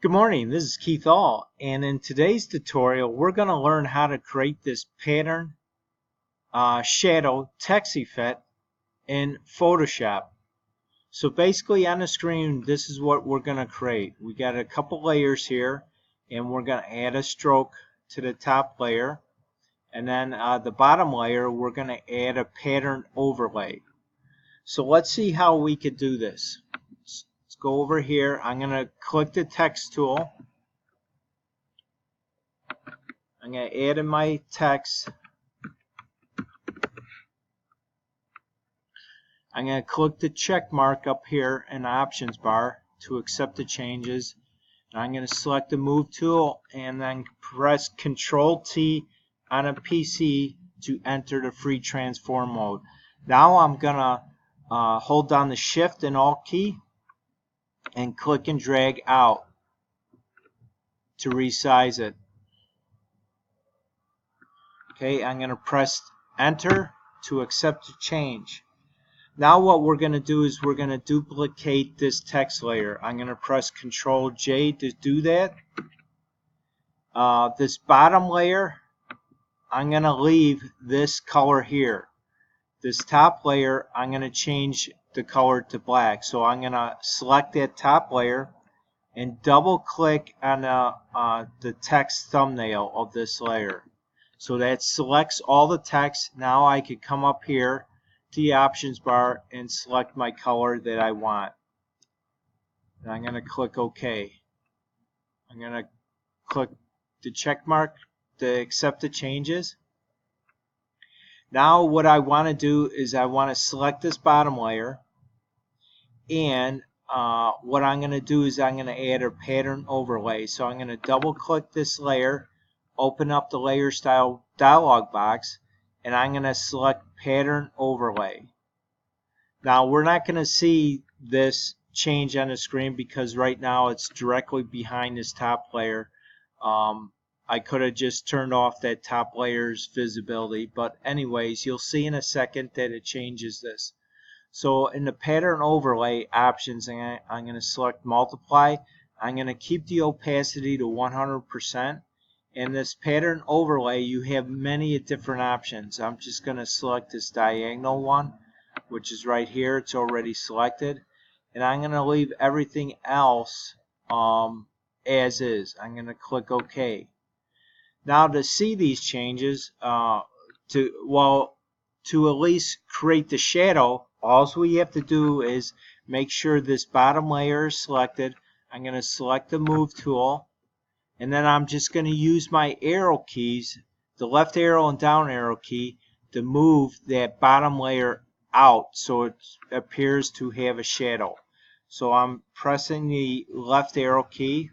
Good morning, this is Keith All, and in today's tutorial we're going to learn how to create this pattern shadow text effect in Photoshop. So basically on the screen this is what we're going to create. We got a couple layers here and we're going to add a stroke to the top layer, and then the bottom layer we're going to add a pattern overlay. So let's see how we could do this. Let's go over here. I'm going to click the text tool. I'm going to add in my text. I'm going to click the check mark up here in the options bar to accept the changes. And I'm going to select the move tool and then press Control T on a PC to enter the free transform mode. Now I'm going to hold down the Shift and Alt key and click and drag out to resize it. Okay, I'm going to press Enter to accept the change. Now what we're going to do is we're going to duplicate this text layer. I'm going to press Control J to do that. This bottom layer, I'm going to leave this color here. This top layer, I'm going to change the color to black. So I'm going to select that top layer and double click on the text thumbnail of this layer. So that selects all the text. Now I could come up here to the options bar and select my color that I want. And I'm going to click OK. I'm going to click the check mark to accept the changes. Now what I want to do is I want to select this bottom layer, and what I'm going to do is I'm going to add a pattern overlay. So I'm going to double click this layer, open up the layer style dialog box, and I'm going to select pattern overlay. Now we're not going to see this change on the screen because right now it's directly behind this top layer. I could have just turned off that top layer's visibility, but anyways, you'll see in a second that it changes this. So in the pattern overlay options, I'm going to select multiply. I'm going to keep the opacity to 100%. In this pattern overlay you have many different options. I'm just going to select this diagonal one, which is right here. It's already selected, and I'm going to leave everything else as is. I'm going to click OK. Now to see these changes, to at least create the shadow, all we have to do is make sure this bottom layer is selected. I'm going to select the move tool, and then I'm just going to use my arrow keys, the left arrow and down arrow key, to move that bottom layer out so it appears to have a shadow. So I'm pressing the left arrow key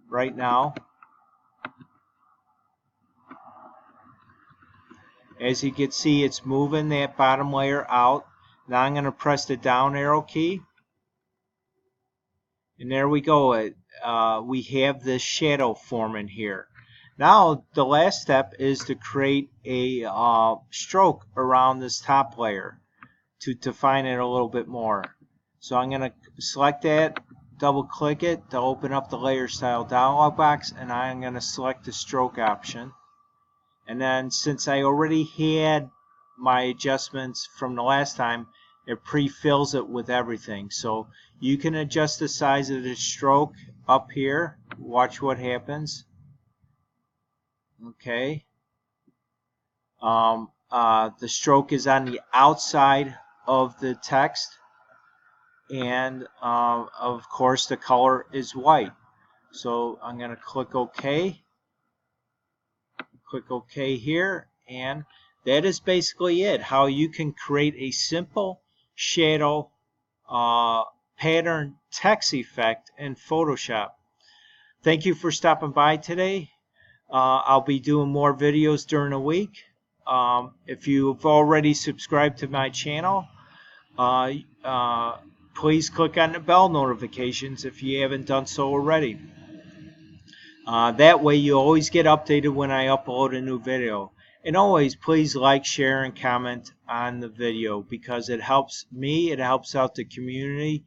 right now. As you can see, it's moving that bottom layer out. Now I'm going to press the down arrow key, and there we go. We have this shadow forming here. Now the last step is to create a stroke around this top layer to define it a little bit more. So I'm going to select that, double click it to open up the layer style dialog box, and I'm going to select the stroke option. And then since I already had my adjustments from the last time, it pre-fills it with everything. So you can adjust the size of the stroke up here. Watch what happens. Okay. The stroke is on the outside of the text, and of course the color is white. So I'm going to click OK. Click OK here, and that is basically it. How you can create a simple shadow pattern text effect in Photoshop. Thank you for stopping by today. I'll be doing more videos during the week. If you've already subscribed to my channel, please click on the bell notifications if you haven't done so already. That way you always get updated when I upload a new video. And always please like, share, and comment on the video because it helps me, it helps out the community.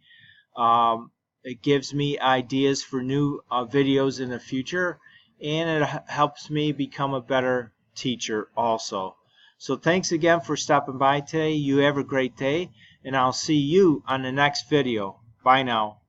It gives me ideas for new videos in the future, and it helps me become a better teacher also. So thanks again for stopping by today. You have a great day, and I'll see you on the next video. Bye now.